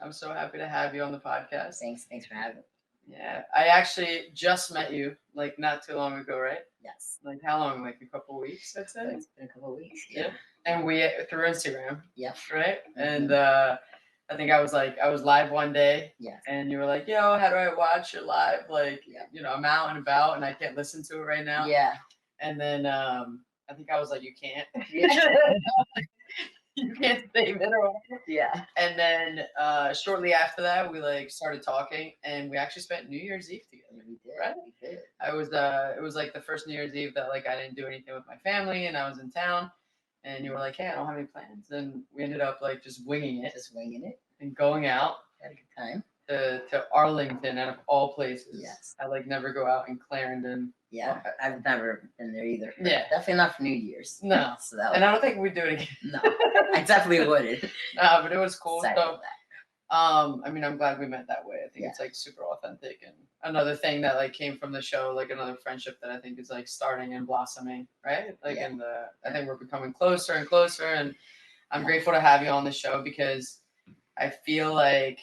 I'm so happy to have you on the podcast. Thanks for having me. Yeah, I actually just met you like not too long ago, right? Yes. Like how long? Like a couple weeks, I'd say. It's been a couple of weeks. Yeah. Yeah. And we through Instagram, Yep. right? And Mhm. I think I was live one day, Yes. and you were like, "Yo, how do I watch your live?" Like, Yeah. I'm out and about, and I can't listen to it right now. Yeah. And then I think I was like, "You can't." Yeah. You can't save it or whatever. Yeah. And then shortly after that, we like started talking, and we actually spent New Year's Eve together. We did. Right? We did. I was it was like the first New Year's Eve that like I didn't do anything with my family, and I was in town, and you were like, "Hey, I don't have any plans," and we ended up like just winging it Just winging it. and going out Had a good time. to Arlington, out of all places. Yes. I like never go out in Clarendon. Yeah. I've never been there either. Yeah. Definitely not for New Year's. No. So that And I don't think we'd do it again. no. I definitely wouldn't. But it was cool. Sorry So about that. I mean, I'm glad we met that way. I think it's like super authentic, and another thing that like came from the show, like another friendship that I think is like starting and blossoming, right? Like, Yeah. and I think we're becoming closer and closer, and I'm grateful to have you on the show because I feel like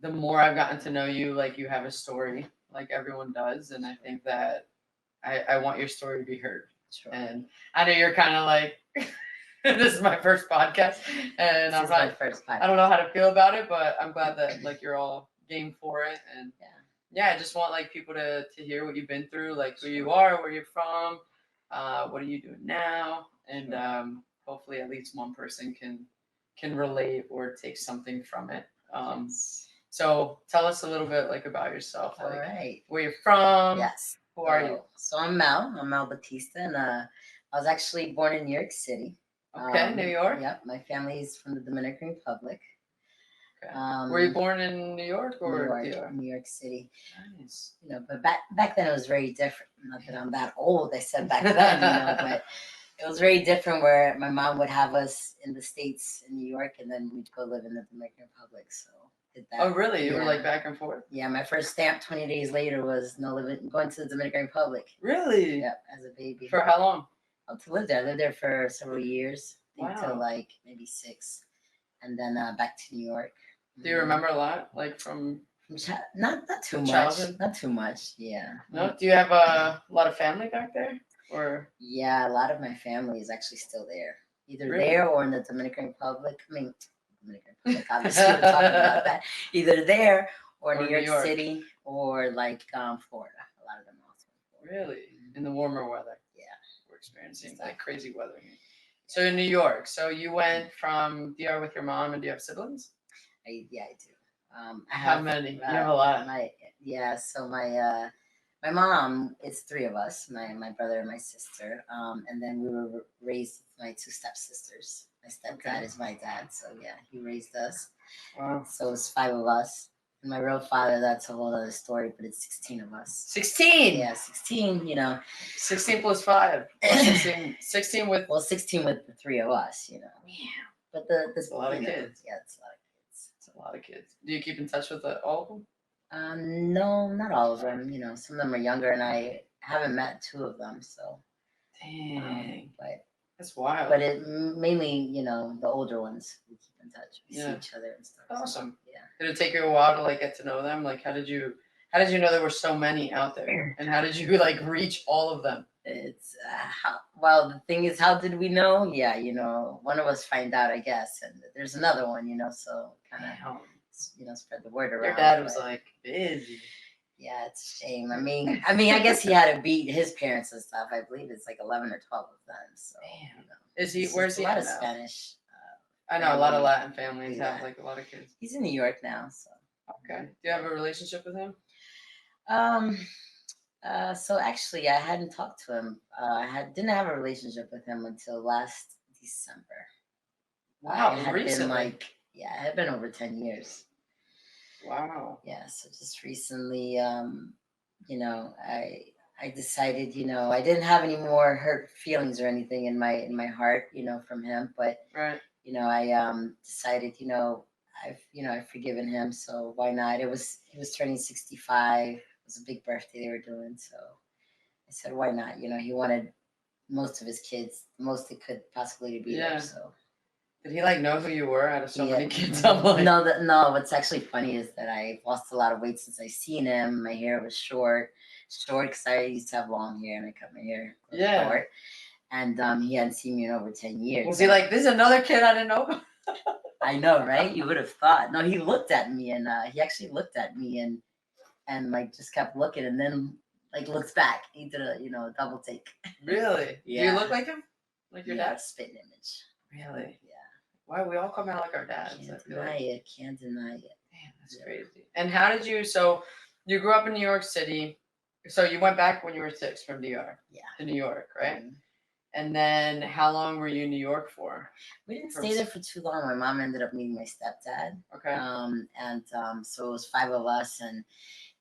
the more I've gotten to know you, like you have a story, like everyone does, and I think that I want your story to be heard. Sure. And I know you're kind of like, this is my first podcast, and This is my first podcast. I don't know how to feel about it, but I'm glad that like you're all game for it, and yeah, I just want like people to hear what you've been through, like who you are, where you're from, what are you doing now, and hopefully at least one person can relate or take something from it. So tell us a little bit like about yourself, like All right. where you're from. Yes. Who are you? So I'm Mel. I'm Mel Batista, and I was actually born in New York City. Okay, New York. Yep, my family is from the Dominican Republic. Okay. Were you born in New York or New York City? Nice. But back then it was very different. Not that I'm that old. I said back then, but it was very different. Where my mom would have us in the States in New York, and then we'd go live in the Dominican Republic. So did that. Oh, really? You were like back and forth? Yeah, my first stamp 20 days later was going to the Dominican Republic. Really? Yep, as a baby. For how long? To live there. I lived there for several years. Wow. Until like maybe 6, and then back to New York. Do you remember a lot, like from not too much? Childhood? Not too much. Yeah. No. Do you have a lot of family back there, or? Yeah, a lot of my family is actually still there, either Really? there or in the Dominican Republic. I mean, Dominican Republic. Obviously, we're talking about that. Either there or New York City or like Florida. A lot of them also. Really, in the warmer weather. Yeah, we're experiencing like crazy weather here. So in New York, so you went from DR with your mom, and do you have siblings? I do. How many? You have a lot. So my mom, it's 3 of us, my brother and my sister. And then we were raised with my 2 stepsisters. My stepdad is my dad, so yeah, he raised us. Wow. So it's 5 of us. And my real father, that's a whole other story, but it's 16 of us. 16? Yeah, 16, 16 plus 5. 16 with... Well, 16 with the 3 of us, Yeah. But it's a lot of kids. Yeah, it's a lot of kids. It's a lot of kids. Do you keep in touch with all of them? No, not all of them. Some of them are younger, and I haven't met 2 of them, so. Dang. But that's wild. But it mainly, the older ones, we keep in touch. We see each other and stuff. Awesome. So, yeah. Did it take you a while to like get to know them? Like, how did you know there were so many out there, and how did you like reach all of them? It's well, the thing is, how did we know? Yeah, one of us find out, I guess, and there's another one, so kind of, spread the word around. Your dad was like busy. Yeah, it's a shame. I mean, I guess he had to beat his parents and stuff. I believe it's like 11 or 12 of them. So, is he? Where's he? A lot of Spanish. I know a lot of Latin families have like a lot of kids. He's in New York now, so. Okay. Do you have a relationship with him? So actually, I hadn't talked to him. Didn't have a relationship with him until last December. Wow, recently. It had been over 10 years. Wow. Yeah, so just recently, I decided, I didn't have any more hurt feelings or anything in my heart, from him, but right. I decided, I've forgiven him, so why not? He was turning 65. It was a big birthday they were doing, so I said, why not? He wanted most of his kids, the most they could possibly be there. So Did he like know who you were out of so Yeah. many kids? I'm like, No. What's actually funny is that I lost a lot of weight since I seen him. My hair was short because I used to have long hair and I cut my hair yeah. short. And he hadn't seen me in over 10 years. Was he like, this is another kid I didn't know about? I know, right? You would have thought. No, he looked at me and he actually looked at me and like just kept looking and then like looks back. He did a double take. Really? Yeah. Do you look like him? Like your dad? Spit image. Really? Yeah. Why we all come out like our dads? Can't deny it. Can't deny it. Damn, that's crazy. And how did you? So you grew up in New York City. So you went back when you were 6 from DR. Yeah. To New York, right? Mm-hmm. And then how long were you in New York for? We didn't stay there for too long. My mom ended up meeting my stepdad. Okay. So it was 5 of us, and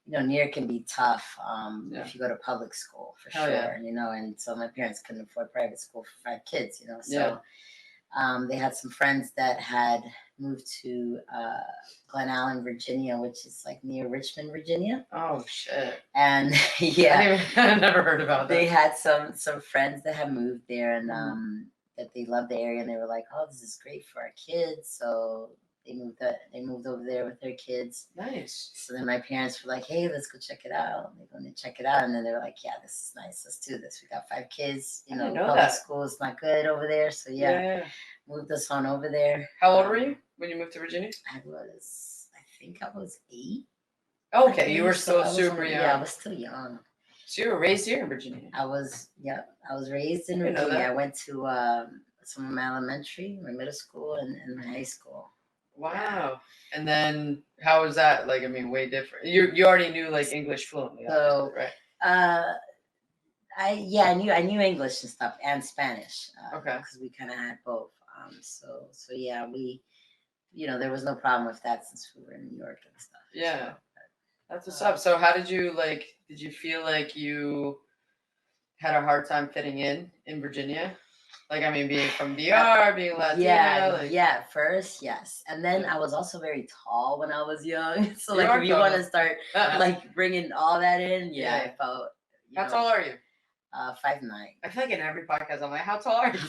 New York can be tough if you go to public school for sure. Yeah. And so my parents couldn't afford private school for 5 kids. So they had some friends that had moved to Glen Allen, Virginia, which is like near Richmond, Virginia. Oh shit! And yeah, I never heard about that. They had some friends that had moved there, and that they loved the area, and they were like, "Oh, this is great for our kids." So they moved over there with their kids. Nice. So then my parents were like, "Hey, let's go check it out." And they're going to check it out, and then they were like, "Yeah, this is nice. Let's do this. We got 5 kids. Public school is not good over there, so moved us on over there." How old were you when you moved to Virginia? I think I was 8. Okay, you were still super young. Yeah, I was still young. So you were raised here in Virginia? I was raised in Virginia. I went to some of my elementary, my middle school, and my high school. Wow. And then how was that? Like, I mean, way different. You already knew like English fluently, so right? I knew English and stuff and Spanish. Okay. Because we kind of had both. So yeah, we, there was no problem with that since we were in New York and stuff. Yeah. So, that's what's up. So how did you did you feel like you had a hard time fitting in Virginia? Like, I mean, being from DR, being Latina. At first, yes. And then I was also very tall when I was young. So like if you want to start like bringing all that in, I felt. How tall are you? 5'9". I feel like in every podcast I'm like, how tall are you?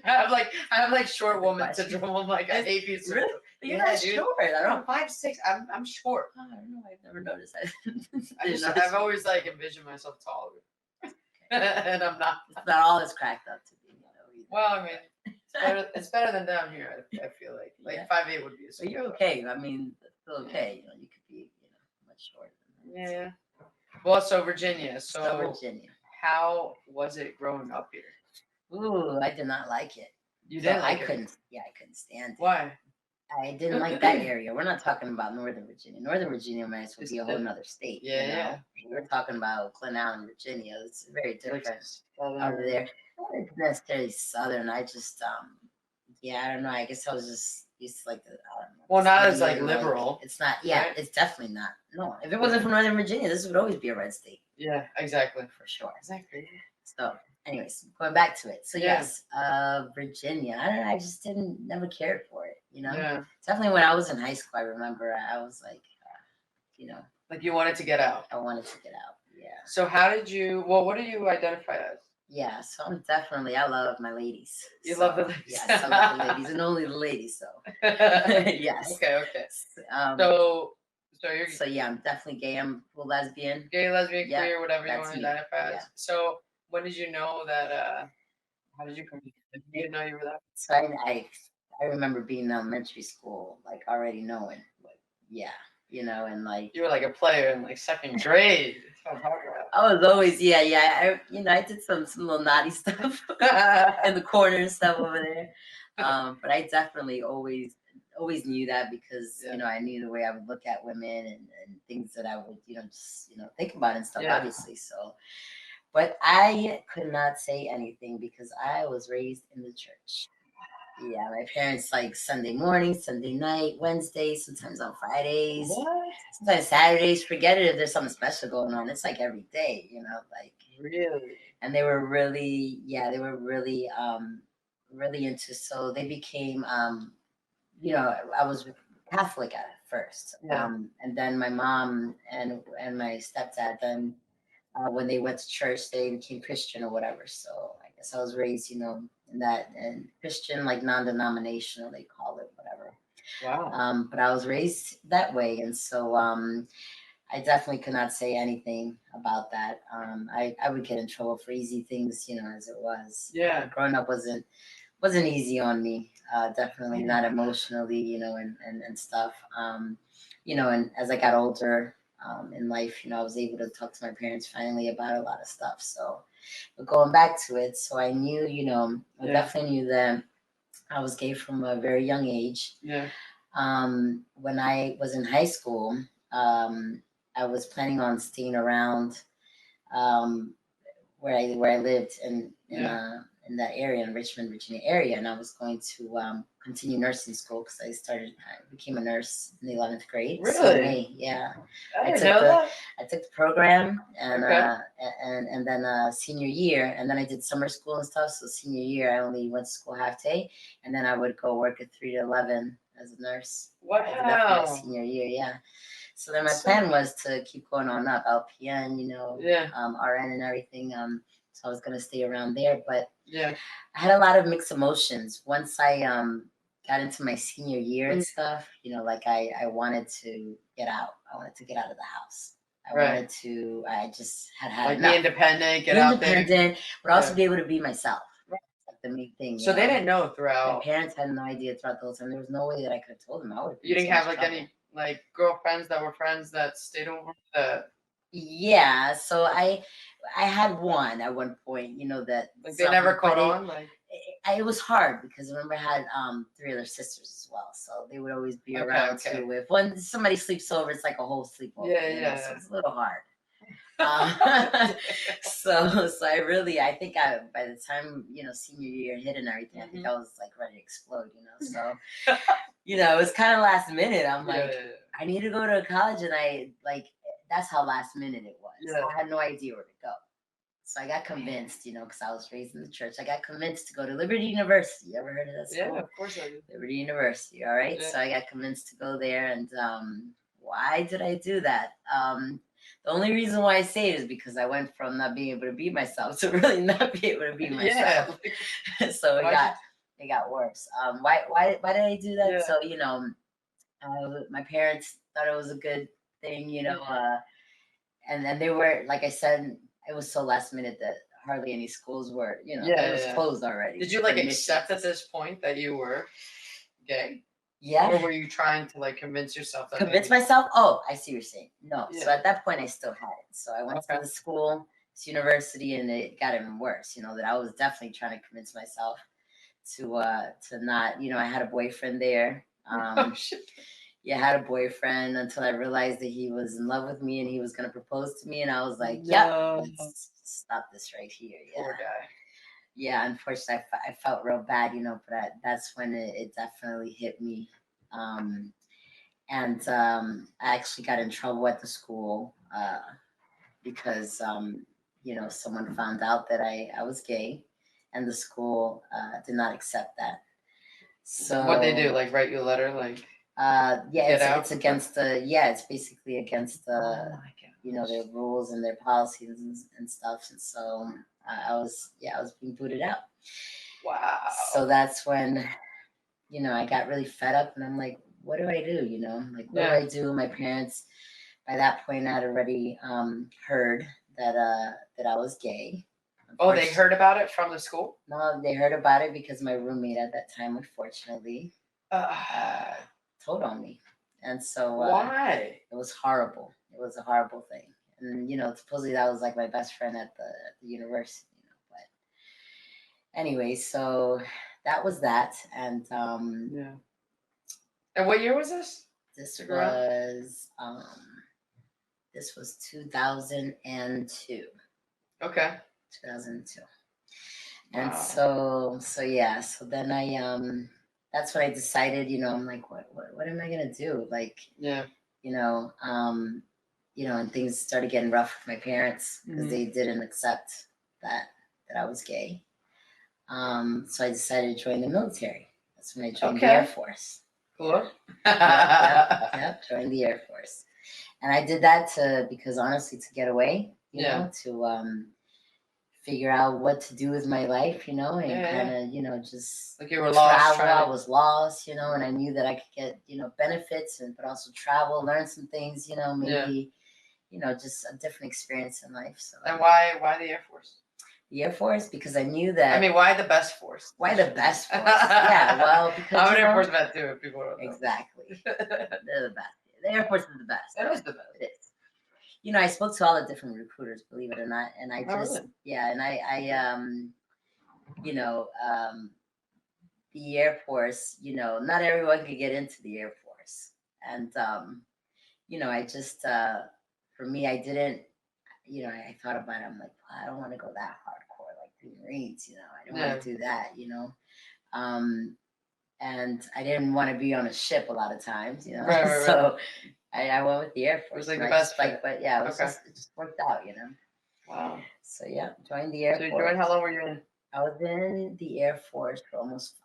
I have like short woman syndrome. I'm like, I hate you. Really? You're not short. I don't know. 5'6". I'm short. Oh, I don't know. I've never noticed that. I've always like envisioned myself taller. And I'm not. It's not all it's cracked up to be. Well, I mean, it's better than down here. I feel like 5'8" would be. But you're okay. I mean, it's still okay. You could be much shorter than that. Yeah. Well, so Virginia. Virginia. How was it growing up here? Ooh, I did not like it. You didn't like it? I couldn't stand it. Why? I didn't like that area. We're not talking about Northern Virginia. Northern Virginia might as well be a whole nother state. Yeah. We're talking about Glen Allen, Virginia. It's very different over there. Not necessarily Southern. I just, I don't know. I guess I was just used to like the. Well, not as like liberal. It's not. Yeah, right? It's definitely not. No, if it wasn't from Northern Virginia, this would always be a red state. Yeah, exactly. For sure. Exactly. So, anyways, going back to it. So yes, Virginia. I don't know. I just never cared for it. Yeah. Definitely when I was in high school, I remember I was like, like you wanted to get out. I wanted to get out. Yeah. So how did you? Well, what do you identify as? Yeah, so I love my ladies. You love the ladies. Yes, I love the ladies and only the ladies. So yes. Okay. So yeah, I'm definitely gay. I'm lesbian. Gay, lesbian, queer, whatever you want to identify as. Yeah. So when did you know that? How did you come? You didn't know you were that? So I remember being in elementary school, like already knowing, and like you were like a player in like second grade. I was always I did some little naughty stuff in the corner and stuff over there, but I definitely always knew that because I knew the way I would look at women and things that I would just think about and stuff obviously. So, but I could not say anything because I was raised in the church. Yeah, my parents like Sunday morning, Sunday night, Wednesdays, sometimes on Fridays, sometimes Saturdays. Forget it if there's something special going on. It's like every day, like really. And they were really, really into. So they became, I was Catholic at first, and then my mom and my stepdad. Then when they went to church, they became Christian or whatever. So I guess I was raised, in and Christian, like non-denominational, they call it, whatever. Wow. But I was raised that way, and so I definitely could not say anything about that. I would get in trouble for easy things, as it was. Yeah. Growing up wasn't easy on me. Definitely not emotionally, and stuff. And as I got older in life, I was able to talk to my parents finally about a lot of stuff. So, but going back to it, so I knew, I definitely knew that I was gay from a very young age. Yeah. When I was in high school, I was planning on staying around um, where I lived in that area, in Richmond, Virginia area, and I was going to continue nursing school because I became a nurse in the 11th grade. Really? So yeah. I didn't know that. I took the program and Okay. and then senior year, and then I did summer school and stuff. So senior year, I only went to school half day, and then I would go work at 3 to 11 as a nurse. I did that for my Wow. senior year, yeah. So then my plan was to keep going on up, LPN, Yeah. RN and everything. So I was gonna stay around there, but Yeah. I had a lot of mixed emotions once I got into my senior year and stuff. Like I wanted to get out. I wanted to get out of the house. I just had Like enough. be independent, get Be out there. independent, but also be able to be myself. That's like the main thing. So they didn't know My throughout. parents had no idea throughout the whole time. There was no way that I could have told them. I would. You didn't have like any like girlfriends that were friends that stayed over that. Yeah, so I had one at one point, that Like they never caught on. Like it was hard because I remember I had 3 other sisters as well, so they would always be around too. If when somebody sleeps over, it's like a whole sleepover. Yeah. So it's a little hard. So I think by the time senior year hit and everything, I think I was like ready to explode. So it was kind of last minute. I'm like, I need to go to college, and that's how last minute it was. Yeah. I had no idea where to go. So I got convinced, because I was raised in the church. I got convinced to go to Liberty University. You ever heard of that school? Yeah, of course I did. Liberty University, all right? Yeah. So I got convinced to go there. And why did I do that? The only reason why I say it is because I went from not being able to be myself to really not be able to be myself. So it got worse. Why did I do that? Yeah. So, my parents thought it was a good thing, and then they were, like I said, it was so last minute that hardly any schools were, it was closed already. Did you accept at this point that you were gay? Yeah. Or were you trying to convince yourself that convince myself? Oh, I see what you're saying. No. Yeah. So at that point I still had it. So I went to the school, this university, and it got even worse, that I was definitely trying to convince myself to not, I had a boyfriend there. Oh, shit. Yeah, I had a boyfriend until I realized that he was in love with me and he was going to propose to me. And I was like, yeah, let's stop this right here. Yeah. Poor guy. Yeah, unfortunately, I felt real bad, but that's when it definitely hit me. And I actually got in trouble at the school because, someone found out that I was gay, and the school did not accept that. So what they do, write you a letter, it's against it's basically against the their rules and their policies and stuff, and so I was being booted out. Wow. So that's when I got really fed up, and I'm like, what do I do? What do I do? My parents by that point had already heard that I was gay. Oh, they heard about it from the school? No, they heard about it because my roommate at that time, unfortunately, told on me. And so why? It was horrible. It was a horrible thing. And supposedly that was like my best friend at the university, but anyway, so that was that. And yeah. And what year was this? This was 2002. Okay. 2002. And so then I that's when I decided, I'm like, what am I gonna do? And things started getting rough with my parents because they didn't accept that I was gay. So I decided to join the military. That's when I joined the Air Force. Cool. Yep, joined the Air Force. And I did that because honestly, to get away, to figure out what to do with my life, and Yeah, kind of, just like you were lost. travel. I was lost, and I knew that I could get, benefits but also travel, learn some things, maybe, just a different experience in life. So. And why the Air Force? The Air Force, because I knew that. I mean, why the best force? Why the best force? Yeah, well, because I'm an Air Force vet too. If people don't know. Exactly. They're the best. The Air Force is the best. It is the best. It is. I spoke to all the different recruiters, believe it or not, and I just really? and the Air Force. Not everyone could get into the Air Force, and I just for me, I didn't. I thought about it. I'm like, well, I don't want to go that hardcore, like the Marines. I don't want to do that. And I didn't want to be on a ship a lot of times. Right. So I went with the Air Force. It was like the best fit. But yeah, it just worked out. Wow. So yeah, joined the Air Force. So you joined. How long were you in? I was in the Air Force for almost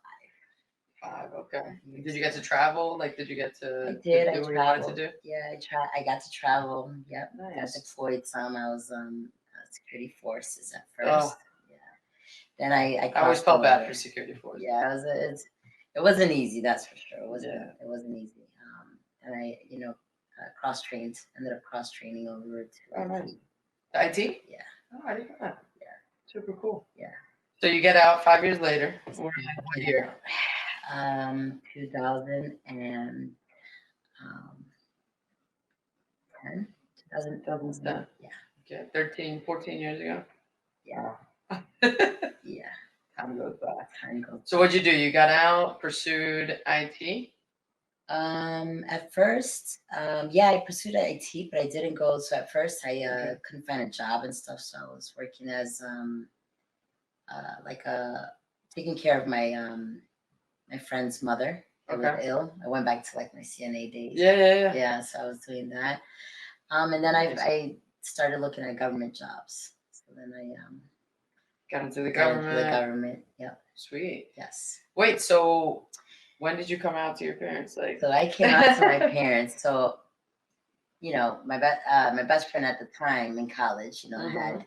5. Okay. Did you get to travel? Like, did you get to? I did. Do what you wanted to do? Yeah, I got to travel. Yep. Nice. Got deployed some. I was security forces at Oh. first. Yeah. Then I always felt bad for security forces. Yeah, it wasn't easy. That's for sure. It wasn't easy. And I cross trained. Ended up cross training over to nice. IT. Yeah. Oh, I didn't know that. Yeah. Super cool. Yeah. So you get out 5 years later. What year? 2010. 2010. Yeah. Okay. 13, 14 years ago. Yeah. Yeah. Time goes by. So what'd you do? You got out, pursued IT? At first, I pursued IT, but I didn't go. So at first, I couldn't find a job and stuff. So I was working as taking care of my friend's mother who was ill. I went back to like my CNA days. Yeah. Yeah, so I was doing that. And then I started looking at government jobs. So then I got into the government. Yeah. Sweet. Yes. Wait, so when did you come out to your parents? So I came out to my parents. So, my best friend at the time in college, I had,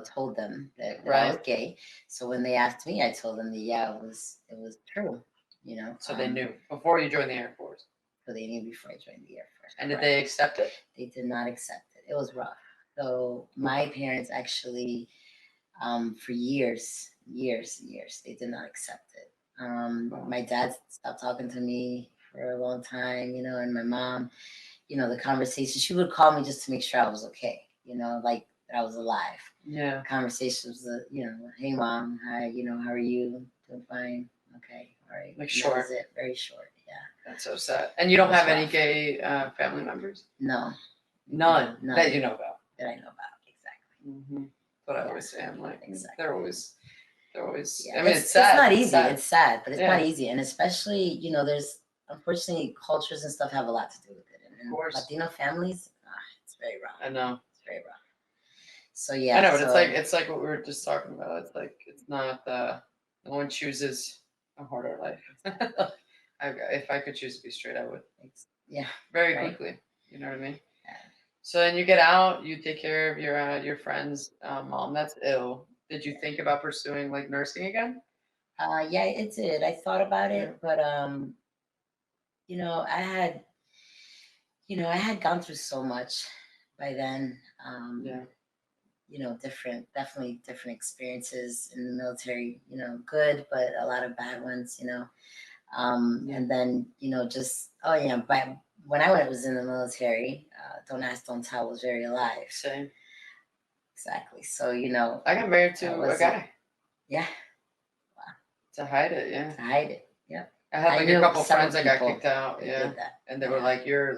told them that I was gay. So when they asked me, I told them that it was true. So they knew before you joined the Air Force. So they knew before I joined the Air Force. And did they accept it? They did not accept it. It was rough. So my parents actually, for years, they did not accept it. My dad stopped talking to me for a long time, and my mom, the conversation, she would call me just to make sure I was okay, like that I was alive. Yeah. Conversations, hey mom, hi, how are you? Doing fine. Okay. All right. Like short. That was it. Very short. Yeah. That's so sad. And you don't have any gay family members? No. None that you know about. That I know about. Exactly. Mm-hmm. But I always say, I'm like, exactly. They're always. Yeah, I mean, it's sad. It's not easy. It's sad, but it's not Yeah. easy, and especially there's unfortunately cultures and stuff have a lot to do with it. And of course. Latino families, it's very rough. I know. It's very rough. So yeah. I know, but it's like what we were just talking about. It's like it's not no one chooses a harder life. If I could choose to be straight, I would. Yeah. Very quickly. You know what I mean? Yeah. So then you get out, you take care of your friend's mom that's ill. Did you think about pursuing like nursing again? Yeah, it did. I thought about it, but I had gone through so much by then. Definitely different experiences in the military. Good, but a lot of bad ones. And then just but when I was in the military, don't ask, don't tell was very alive. Same. Exactly. So I got married to a guy. Yeah. Wow. To hide it, yeah. To hide it, yeah. I had like a couple friends that got kicked out, and they were like, "You're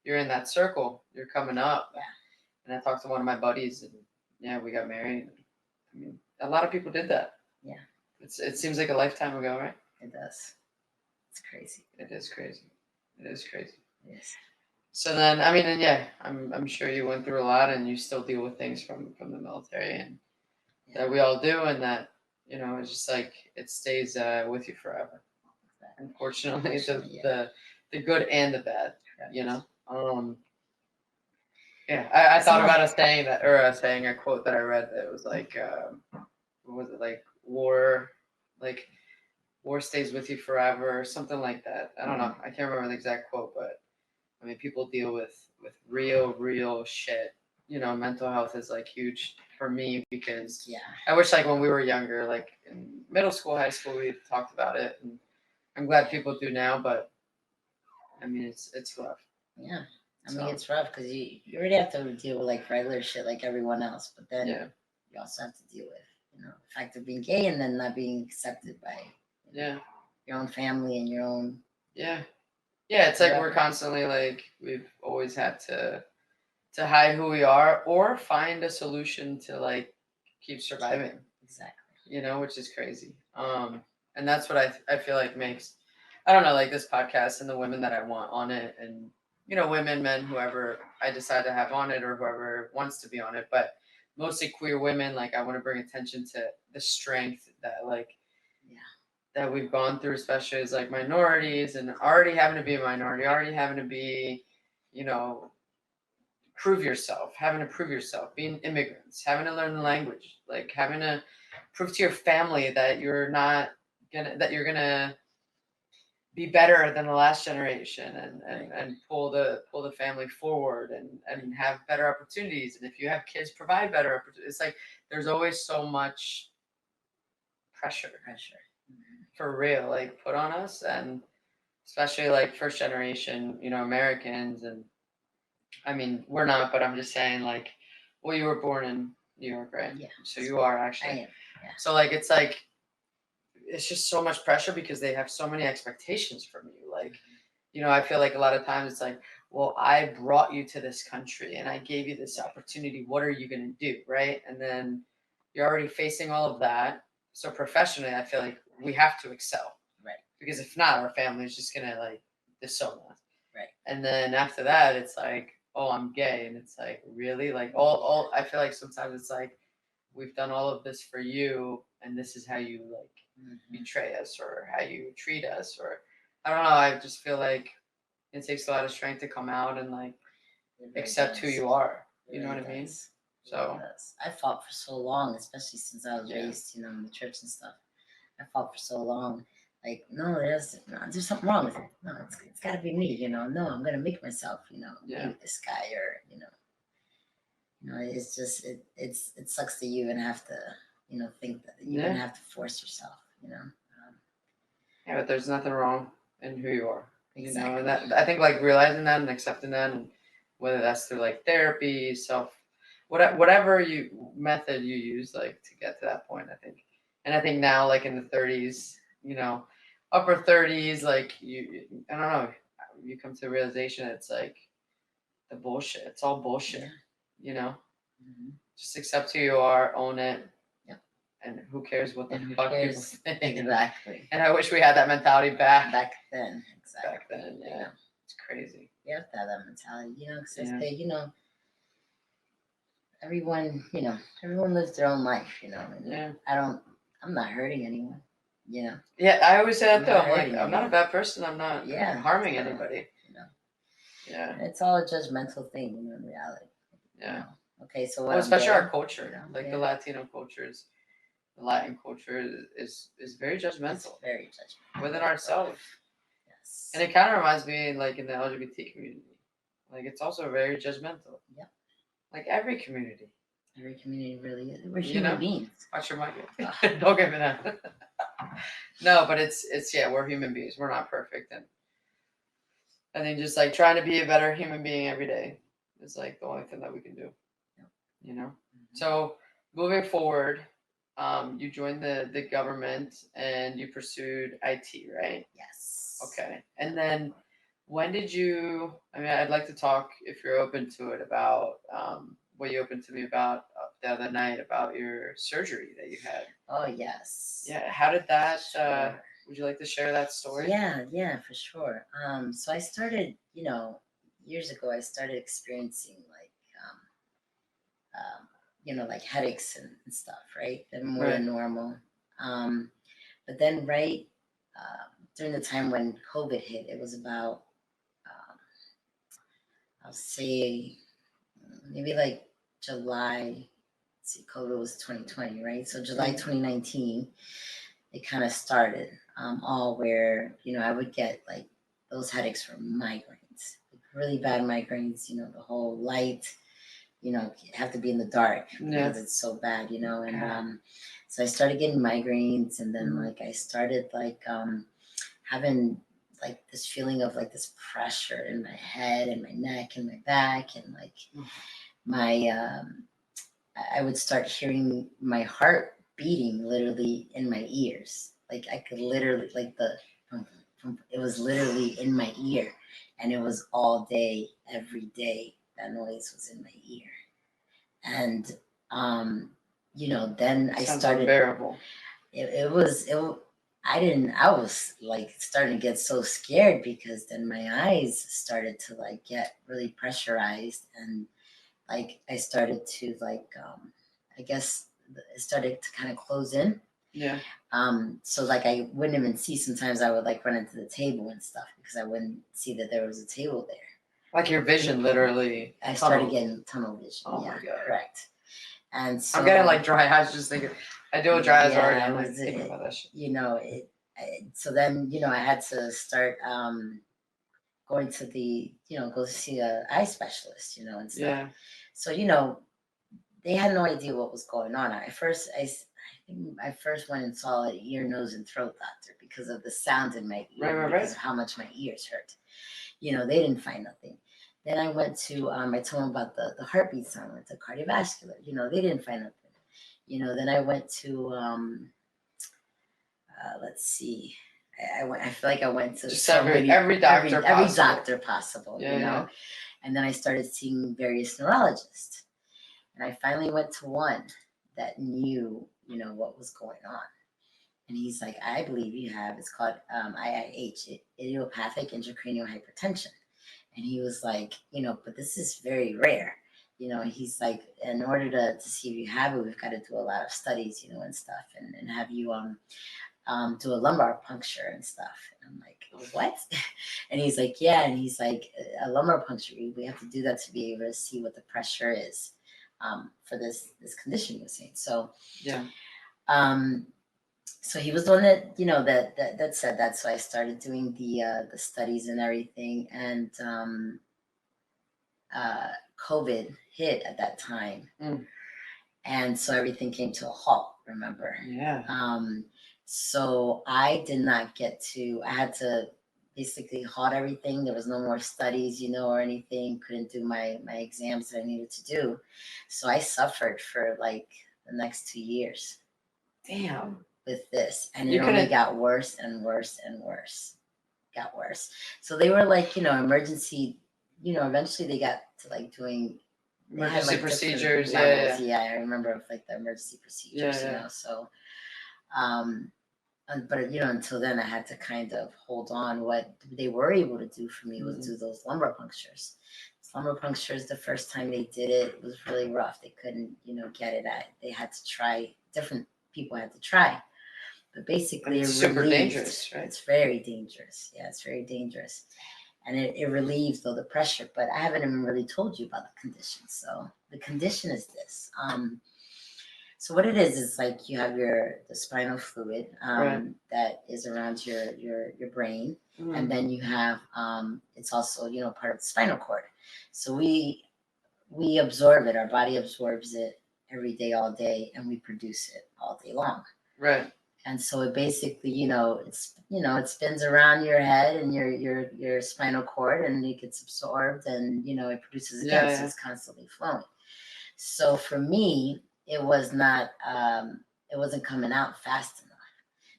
in that circle. You're coming up." Yeah. And I talked to one of my buddies, and we got married. I mean, a lot of people did that. Yeah. It seems like a lifetime ago, right? It does. It's crazy. It is crazy. Yes. So then, I mean, and I'm sure you went through a lot, and you still deal with things from the military, and that we all do, and that it's just like it stays with you forever. Exactly. Unfortunately, the good and the bad. Yeah, I thought about a saying that, or a quote that I read that was like, what was it, like like war stays with you forever, or something like that. I don't know. I can't remember the exact quote, but I mean, people deal with real shit. Mental health is like huge for me because I wish like when we were younger, like in middle school, high school, we talked about it, and I'm glad people do now. But I mean, it's rough. Yeah. I mean, it's rough because you already have to deal with like regular shit like everyone else, but then you also have to deal with the fact of being gay and then not being accepted by your own family and your own yeah. It's like we're constantly like we've always had to hide who we are or find a solution to like keep surviving. Exactly. Which is crazy. And that's what I feel like makes, I don't know, like this podcast and the women that I want on it, and women, men, whoever I decide to have on it or whoever wants to be on it, but mostly queer women. Like I want to bring attention to the strength that that we've gone through, especially as like minorities, and already having to be a minority, already having to be, prove yourself, having to prove yourself, being immigrants, having to learn the language, like having to prove to your family that you're gonna be better than the last generation, and pull the family forward, and have better opportunities. And if you have kids, provide better opportunities. It's like there's always so much pressure for real, like put on us, and especially like first generation, Americans. And I mean, we're not, but I'm just saying, like, well, you were born in New York, right? Yeah. So you are actually. I am. Yeah. So it's just so much pressure because they have so many expectations from you. Like, I feel like a lot of times it's like, well, I brought you to this country and I gave you this opportunity. What are you going to do? Right. And then you're already facing all of that. So professionally, I feel like we have to excel. Right. Because if not, our family is just going to like disown us. Right. And then after that, it's like, oh, I'm gay. And it's like, really? Like all I feel like sometimes it's like, we've done all of this for you, and this is how you like betray us or how you treat us, or I don't know. I just feel like it takes a lot of strength to come out and like accept who you are. You know what I mean? So I fought for so long, especially since I was raised, in the church and stuff. I fought for so long. Like, no, there's something wrong with it. No, it's got to be me. No, I'm gonna make myself. Be with this guy, or it's just it sucks that you even have to think that you even have to force yourself. Yeah, but there's nothing wrong in who you are. Exactly. And that I think like realizing that and accepting that, and whether that's through like therapy, whatever method you use like to get to that point, I think. And I think now like in the 30s, upper 30s, like I don't know, you come to the realization it's like the bullshit. It's all bullshit. Just accept who you are, own it. And who cares what the fuck people think? Exactly. And I wish we had that mentality back then. Exactly. Back then, yeah. It's crazy. You have to have that mentality, because I say, everyone lives their own life, and I'm not hurting anyone, Yeah, I always say that though. I'm like, I'm not a bad person. I'm not harming anybody. Yeah. It's all a judgmental thing, in reality. Yeah. Okay, so especially our culture, like the Latino cultures. The Latin culture is very judgmental. It's very judgmental within ourselves. Yes. And it kind of reminds me, like in the LGBT community, like it's also very judgmental. Yep. Like every community. Every community really is. We're human beings. Watch your mic. Don't give me that. No, but it's we're human beings. We're not perfect, and I think just like trying to be a better human being every day is like the only thing that we can do. Yep. So moving forward. You joined the government and you pursued IT, right? Yes. Okay. And then when did you, I'd like to talk, if you're open to it, about what you opened to me about the other night about your surgery that you had. Oh, yes. Yeah. How did that, would you like to share that story? Yeah, for sure. So I started, years ago, I started experiencing like headaches and stuff, right? They're more than normal. But then during the time when COVID hit, it was about, I'll say maybe like July. See, COVID was 2020, right? So July 2019, it kind of started. All where I would get like those headaches from migraines, like really bad migraines. The whole light. Have to be in the dark because it's so bad. And so I started getting migraines, and then like I started like having like this feeling of like this pressure in my head and my neck and my back, and like my I would start hearing my heart beating literally in my ears. Like I could literally like it was literally in my ear, and it was all day, every day. That noise was in my ear, and then I started. Unbearable. It was. I didn't. I was like starting to get so scared because then my eyes started to like get really pressurized, and like I started to like I guess it started to kind of close in. Yeah. So like I wouldn't even see. Sometimes I would like run into the table and stuff because I wouldn't see that there was a table there. Like your vision literally. I started getting tunnel vision. Oh my God. Correct. And so I'm getting like dry eyes just thinking. I deal with dry eyes already. I'm like thinking about that shit. So then I had to start going to the go see a eye specialist and stuff. Yeah. So they had no idea what was going on. I think I first went and saw an ear, nose, and throat doctor because of the sound in my ear, because of how much my ears hurt. They didn't find nothing. Then I went to I told them about the heartbeat sound. I went to cardiovascular. They didn't find nothing. Then I went to let's see. I feel like I went to just every doctor possible. And then I started seeing various neurologists, and I finally went to one that knew what was going on. And he's like, I believe you have, it's called IIH, idiopathic intracranial hypertension. And he was like, but this is very rare. He's like, in order to see if you have it, we've got to do a lot of studies, and stuff, and have you do a lumbar puncture and stuff. And I'm like, what? And he's like, yeah. And he's like, a lumbar puncture, we have to do that to be able to see what the pressure is for this condition you're saying. So yeah. So he was the one that that said that. So I started doing the studies and everything, and COVID hit at that time, and so everything came to a halt. Remember? Yeah. So I did not get to. I had to basically halt everything. There was no more studies, or anything. Couldn't do my exams that I needed to do. So I suffered for like the next 2 years. Damn. With this, and it only got worse and worse and worse. Got worse. So they were like, emergency. Eventually they got to like doing emergency procedures. Yeah, I remember like the emergency procedures. So, but until then I had to kind of hold on. What they were able to do for me was do those lumbar punctures. Lumbar punctures, the first time they did it was really rough. They couldn't, get it at. They had to try different. People had to try. But basically, it's super dangerous, right? It's very dangerous. Yeah, it's very dangerous. And it relieves the pressure. But I haven't even really told you about the condition. So the condition is this. So what it is like you have the spinal fluid that is around your brain. And then you have, it's also, part of the spinal cord. So we absorb it. Our body absorbs it every day, all day, and we produce it all day long. Right. And so it basically, it spins around your head and your spinal cord, and it gets absorbed, and it produces again. So it's constantly flowing. So for me, it was not, it wasn't coming out fast enough.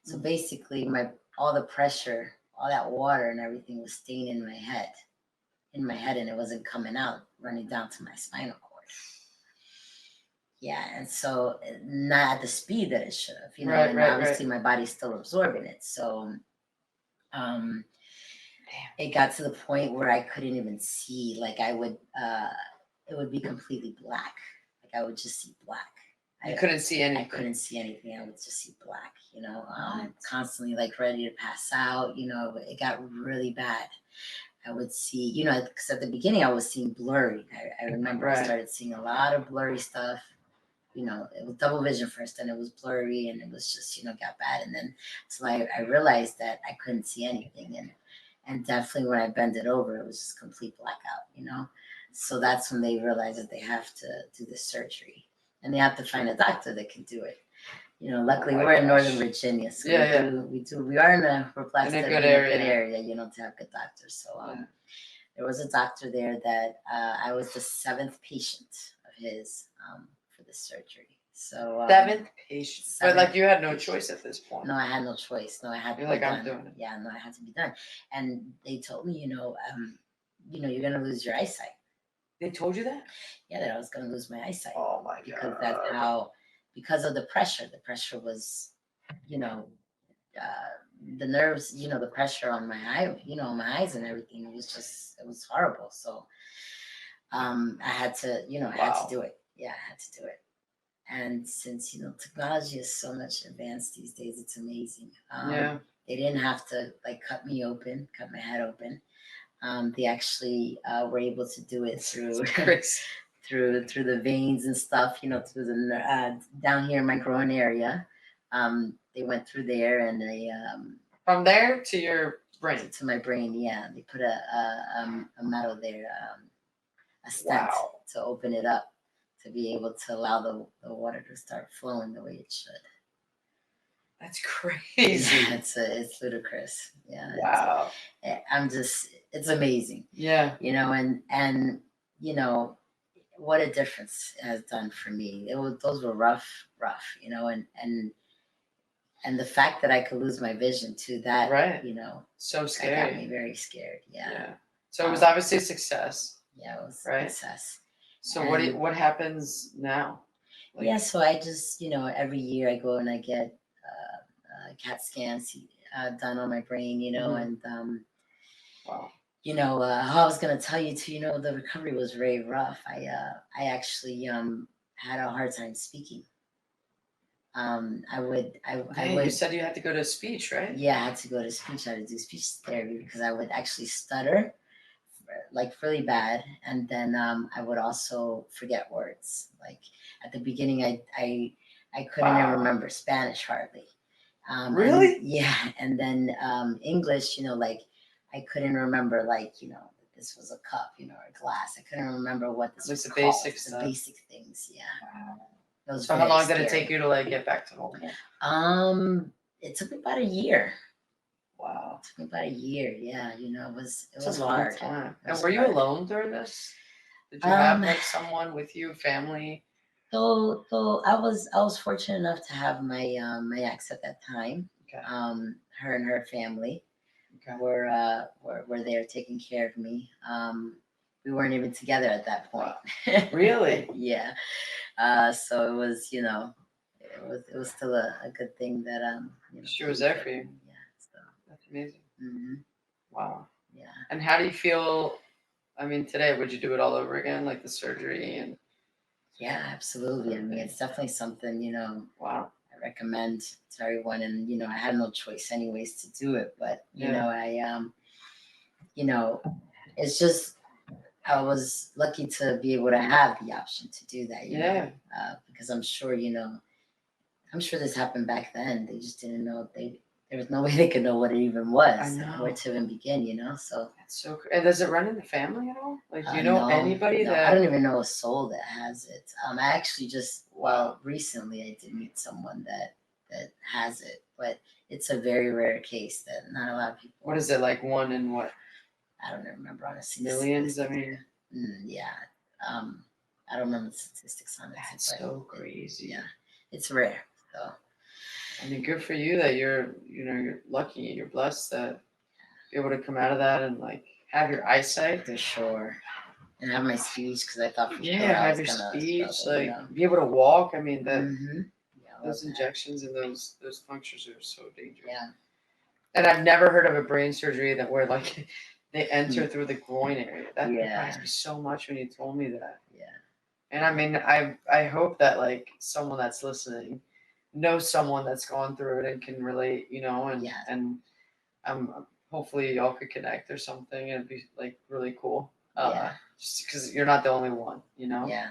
So basically, all the pressure, all that water and everything was staying in my head, and it wasn't coming out, running down to my spinal cord. Yeah, and so not at the speed that it should have, and obviously my body's still absorbing it. So it got to the point where I couldn't even see, like I would, it would be completely black. Like I would just see black. I couldn't see anything. I couldn't see anything. I would just see black, constantly like ready to pass out. It got really bad. I would see, you know, because at the beginning I was seeing blurry. I remember I started seeing a lot of blurry stuff. You know, it was double vision first, and it was blurry, and it was just, you know, got bad. And then so I realized that I couldn't see anything, and definitely when I bent it over, it was just complete blackout. You know, so that's when they realized that they have to do the surgery, and they have to find a doctor that can do it. You know, luckily we're in Northern Virginia, so we are we're blessed to be in a good area, you know, to have good doctors. So there was a doctor there that I was the 7th patient of his for the surgery. So 7th patient, but like you had no choice at this point. No, I had no choice. No, I had to be done. I'm doing it. Yeah, no, I had to be done. And they told me, you know, you're gonna lose your eyesight. They told you that? Yeah, that I was gonna lose my eyesight. Oh my god! Because that's how, because of the pressure. The pressure was, you know, the nerves, you know, the pressure on my eye, you know, my eyes and everything. It was horrible. So I had to, you know, I had to do it. Yeah, I had to do it. And since, you know, technology is so much advanced these days, it's amazing. They didn't have to like cut my head open. They actually were able to do it through through the veins and stuff, you know, through the down here in my groin area. They went through there, and they from there to your brain, to my brain. Yeah, they put a metal there, a stent to open it up, to be able to allow the water to start flowing the way it should. That's crazy. Yeah, it's ludicrous. Yeah. Wow. It's amazing. Yeah. You know, and you know what a difference it has done for me. Those were rough, you know, and the fact that I could lose my vision to that, you know, so scary. That got me very scared. Yeah. So it was obviously a success. Yeah, it was a success. So what happens now? Like, so I just, you know, every year I go and I get CAT scans done on my brain, you know, and you know, I was gonna tell you too, you know, the recovery was very rough. I actually had a hard time speaking. You said you had to go to speech, right? Yeah, I had to go to speech. I had to do speech therapy because I would actually stutter, like really bad, and then I would also forget words. Like at the beginning, I couldn't even remember Spanish hardly. Really? And then English, you know, like I couldn't remember, like, you know, this was a cup, you know, or a glass. I couldn't remember what this was called. The basic things, yeah. Wow. So how long did it take you to like get back to normal? It took me about a year. Wow. It took me about a year, yeah. You know, it was a long time. And were you alone during this? Did you have like someone with you, family? So I was fortunate enough to have my my ex at that time. Okay. Her and her family were there taking care of me. We weren't even together at that point. Really? Yeah. So it was, you know, it was still a good thing that you know, she was there for you. Yeah. So that's amazing. Mm-hmm. Wow. Yeah. And how do you feel? I mean, today, would you do it all over again, like the surgery and? Yeah, absolutely. I mean, it's definitely something, you know. Wow. I recommend to everyone, and you know, I had no choice anyways to do it, but you know, you know, it's just I was lucky to be able to have the option to do that, you know, because I'm sure, you know, I'm sure this happened back then. They just didn't know there was no way they could know what it even was, where to even begin, you know. So that's so. And does it run in the family at all? Like, do you know anybody that? I don't even know a soul that has it. I actually just recently I did meet someone that has it, but it's a very rare case that not a lot of people. What is it, like 1 in what? I don't remember honestly. Millions. I mean. Yeah. I don't remember the statistics on it. That's so crazy. Yeah, it's rare. So. I mean, good for you that you're lucky, you're blessed that you're able to come out of that and like have your eyesight. For sure. And have my speech, because I thought have your speech, like be able to walk. I mean that those injections and those punctures are so dangerous. Yeah. And I've never heard of a brain surgery that where like they enter through the groin area. That surprised me so much when you told me that. Yeah. And I mean, I hope that like someone that's listening knows someone that's gone through it and can relate, you know, and I'm hopefully y'all could connect or something and be like really cool. Yeah. Just because you're not the only one, you know. Yeah.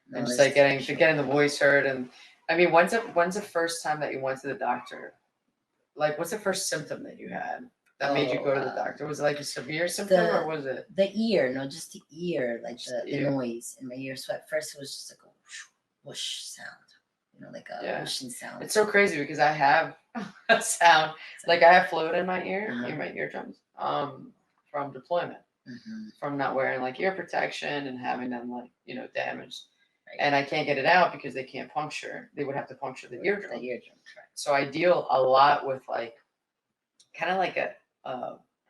No, And just it's like getting sure. getting the voice heard, and I mean, when's the first time that you went to the doctor? Like, what's the first symptom that you had that made you go to the doctor? Was it like a severe symptom, or was it the ear? No, just the ear, like just the noise in my ear. So at first it was just like a whoosh, whoosh sound, you know, like a whooshing sound. It's so crazy because I have a sound, like I have fluid in my ear, in my eardrums, from deployment, from not wearing like ear protection and having them like, you know, damaged. Right. And I can't get it out because they can't puncture. They would have to puncture the eardrum. The eardrum, correct. So I deal a lot with like, kind of like a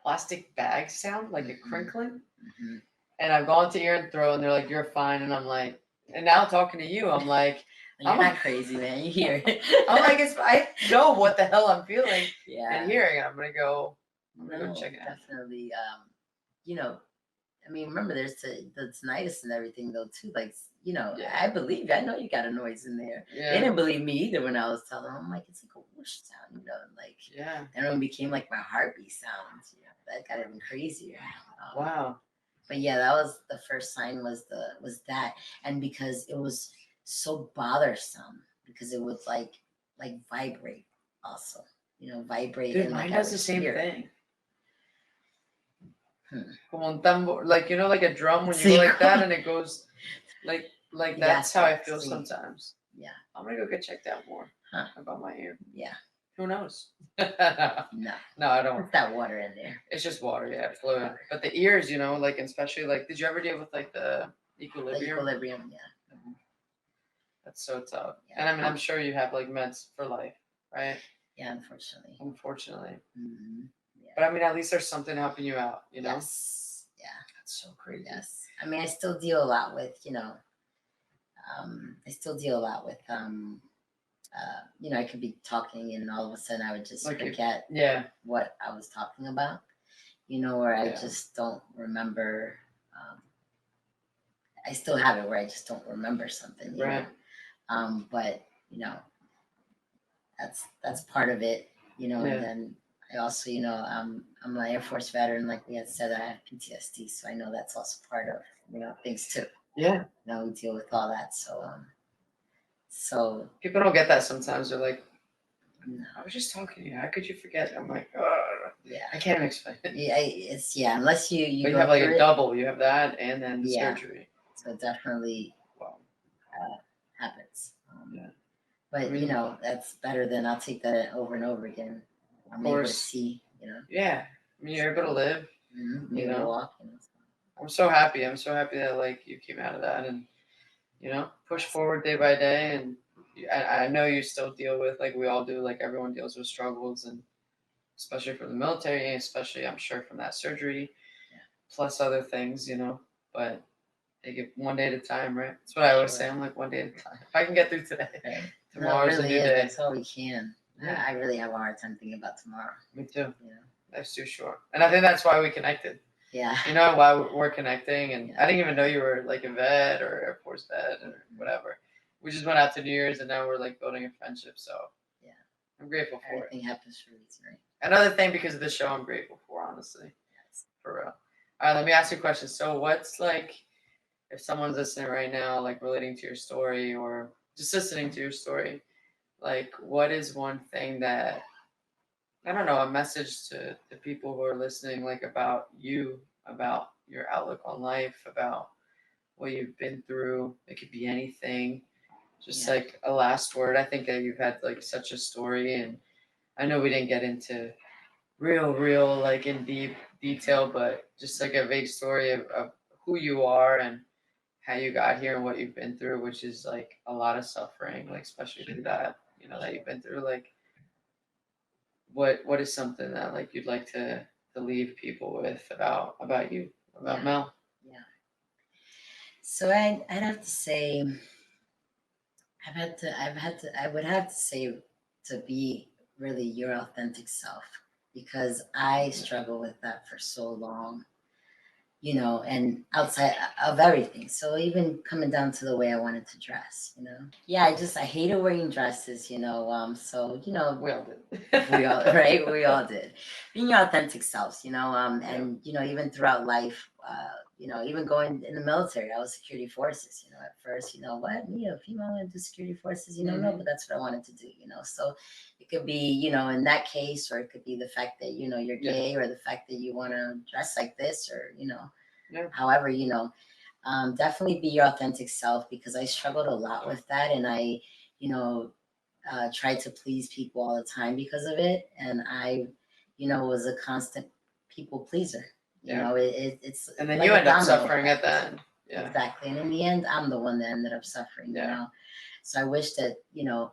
plastic bag sound, like a crinkling. And I've gone to ear and throat, and they're like, "You're fine," and I'm like, and now talking to you, I'm like, you're not crazy, man. You hear it. I'm like, I know what the hell I'm feeling and hearing. I'm gonna go check it out. Definitely. You know, I mean, remember, there's the tinnitus and everything though too. Like, you know, I believe. I know you got a noise in there. Yeah. They didn't believe me either when I was telling them. I'm like, it's like a whoosh sound, you know, and like, and it became like my heartbeat sounds. You know, that got even crazier. Wow. But yeah, that was the first sign was that, and because it was so bothersome because it would like vibrate also, you know, vibrate. Dude, and mine does the same thing. Like, you know, like a drum when you go like that and it goes like that's how I feel sometimes. Yeah. I'm gonna go get checked out more about my ear. Yeah. Who knows? No, I don't. It's that water in there. It's just water, fluid. But the ears, you know, like especially like, did you ever deal with like the equilibrium? The equilibrium, yeah. That's so tough. Yeah. And I mean, I'm sure you have like meds for life, right? Yeah, unfortunately. Yeah. But I mean, at least there's something helping you out, you know? Yes. Yeah. That's so crazy. Yes. I mean, I still deal a lot with, you know, you know, I could be talking and all of a sudden I would just forget what I was talking about, you know, or I just don't remember. I still have it where I just don't remember something, you know? But, you know, that's part of it, you know, and then I also, you know, I'm an Air Force veteran, like we had said, I have PTSD, so I know that's also part of, you know, things too. Yeah. You know, we deal with all that, so people don't get that sometimes. They're like, no, I was just talking to you. How could you forget? I'm like, I can't even explain it. Yeah, unless you. But you have like a double. You have that and then the surgery. So it definitely happens. But I mean, you know, that's better than I'll take that over and over again. I'm able to see, you know. Yeah, I mean, you're able to live. You know, walk. You know, I'm so happy. I'm so happy that like you came out of that and, you know, push forward day by day. And I know you still deal with, like we all do, like everyone deals with struggles, and especially from the military, especially I'm sure from that surgery, plus other things, you know. But take it one day at a time, right? That's what I always say. I'm like, one day at a time. If I can get through today, tomorrow's a new day. That's all we can. Yeah. I really have a hard time thinking about tomorrow. Me too. Yeah. That's too short. And I think that's why we connected. Yeah. You know why we're connecting, and I didn't even know you were like a vet or Air Force vet or whatever. We just went out to New Year's, and now we're like building a friendship. So yeah, I'm grateful for Everything happens for a reason, right? Another thing because of the show, I'm grateful for, honestly. Yes. For real. All right, let me ask you a question. So what's like, if someone's listening right now, like relating to your story or just listening to your story, like what is one thing that, I don't know, a message to the people who are listening, like about you, about your outlook on life, about what you've been through. It could be anything. Just like a last word. I think that you've had like such a story, and I know we didn't get into real like in deep detail, but just like a vague story of who you are and how you got here and what you've been through, which is like a lot of suffering, like especially through that, you know, that you've been through. Like what is something that like you'd like to leave people with about you, about Mel? Yeah. So I'd have to say I would have to say to be really your authentic self, because I struggle with that for so long. you know, and outside of everything. So even coming down to the way I wanted to dress, you know. Yeah, I hated wearing dresses, you know. So, you know, We all did. we all right, we all did. Being your authentic selves, you know, and you know, even throughout life, you know, even going in the military, I was security forces, you know, at first, you know, what, me, a female want to do security forces, you know, no, but that's what I wanted to do, you know. So it could be, you know, in that case, or it could be the fact that, you know, you're gay, or the fact that you want to dress like this, or, you know, however, you know, definitely be your authentic self, because I struggled a lot with that. And I, you know, tried to please people all the time because of it. And I, you know, was a constant people pleaser. You know, it's and then like you a end up domino suffering effect. at the end. Yeah. Exactly. And in the end, I'm the one that ended up suffering, you know. So I wish that, you know,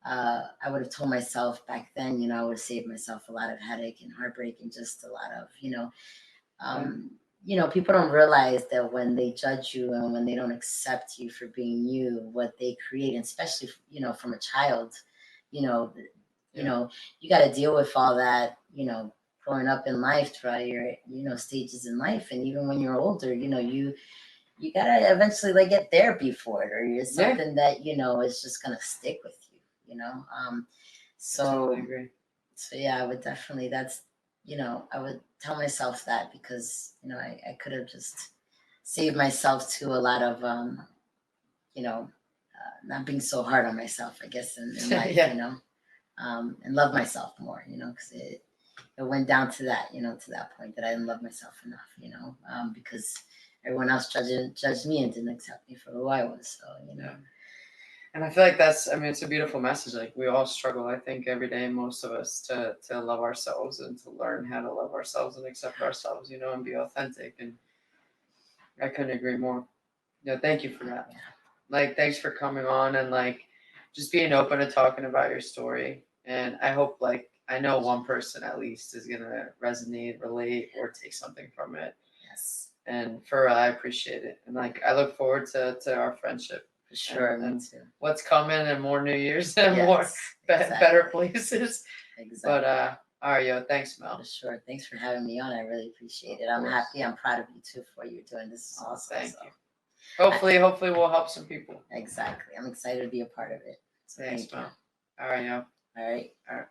I would have told myself back then, you know, I would have saved myself a lot of headache and heartbreak, and just a lot of, you know, people don't realize that when they judge you and when they don't accept you for being you, what they create, and especially, you know, from a child, you know, you know, you got to deal with all that, you know, growing up in life throughout your, you know, stages in life. And even when you're older, you know, you gotta eventually like get therapy for it, or it's something that, you know, is just gonna stick with you, you know. So I totally agree. So yeah, I would definitely, that's, you know, I would tell myself that, because, you know, I could have just saved myself to a lot of you know, not being so hard on myself, I guess, in life, you know, and love myself more, you know, because it went down to that, you know, to that point that I didn't love myself enough, you know, because everyone else judged me and didn't accept me for who I was. So, you know. And I feel like that's, I mean, it's a beautiful message. Like, we all struggle, I think, every day, most of us, to love ourselves and to learn how to love ourselves and accept ourselves, you know, and be authentic. And I couldn't agree more. Yeah, thank you for that. Yeah. Like, thanks for coming on and like just being open and talking about your story. And I hope, like, I know one person at least is gonna resonate, relate, or take something from it. Yes. And for real, I appreciate it. And like, I look forward to our friendship. For sure, and me too. What's coming, and more New Year's and more better places. Exactly. But all right, yo, thanks, Mel. For sure. Thanks for having me on. I really appreciate it. I'm happy. I'm proud of you too for what you're doing. This is awesome. Thank you. Hopefully we'll help some people. Exactly. I'm excited to be a part of it. So thanks, Mel. All right, yo. All right. All right.